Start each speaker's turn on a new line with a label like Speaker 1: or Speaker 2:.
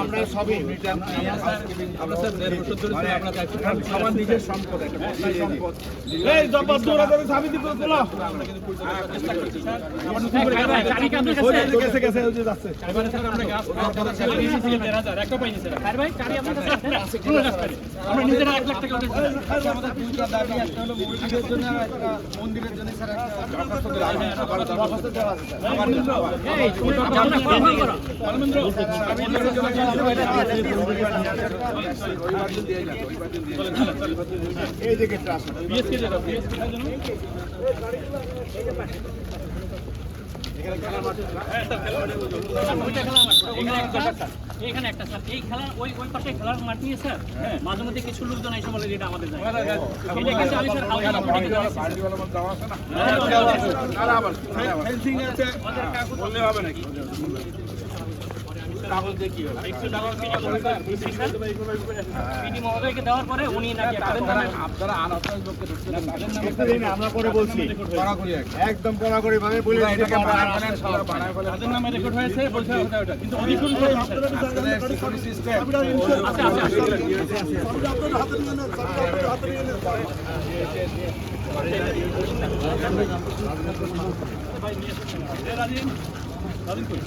Speaker 1: আমরা সবই সবার নিজের সম্পদ সম্পদ এই জব্বর দৌড়া ধরে চাবি দিব তোলা গেছে গেছে ওই যে যাচ্ছে আমরা গাছ একটা পাইনি স্যার আর ভাই গাড়ি আপনার কাছে আছে কোন গাছ পাই আমরা নিজেরা 1 লাখ টাকা আমাদের দুইটা দাবি একটা হলো মসজিদের জন্য আর একটা মন্দিরের জন্য স্যার একটা দরখাস্ত দেওয়া আছে দরখাস্ত দেওয়া আছে এই আমরা কর্মী করো কর্মেন্দ্র এই দিকে ট্রাস বিএসকে দাও বিএসকে দাও জন্য এখানে খেলা মাঠ হ্যাঁ স্যার খেলা মাঠ ওইটা খেলা মাঠ এখানে একটা স্যার এই খেলা ওই পাশে খেলার মাঠ নিয়ে স্যার মাঝে মধ্যে কিছু লোকজন এসে বলে এটা আমাদের জায়গা এটা কিন্তু আমি স্যার হালকা বাড়িওয়ালা মত দাও আছে না না আবার ফেন্সিং আছে বললে হবে নাকি কাগজ দিয়ে কি হবে একটু ডাবল পিডি মহোদয়কে দেওয়ার পরে উনি নাকি আপনারা আনাতাজ লোককে ধরতে দেন আমরা করে বলছি কড়াকড়ি একদম কড়াকড়ি ভাবে বলে এটাকে বানায় সবার বানায় বলে তাদের নামে রেকর্ড হয়েছে বলছে ওটা কিন্তু অধিকূল সিস্টেম আচ্ছা আচ্ছা আপনাদের হাতে নিয়ে নেন আপনাদের হাতে নিয়ে নেন ভাই নিয়ে আসেন রাজিন রাজিন কই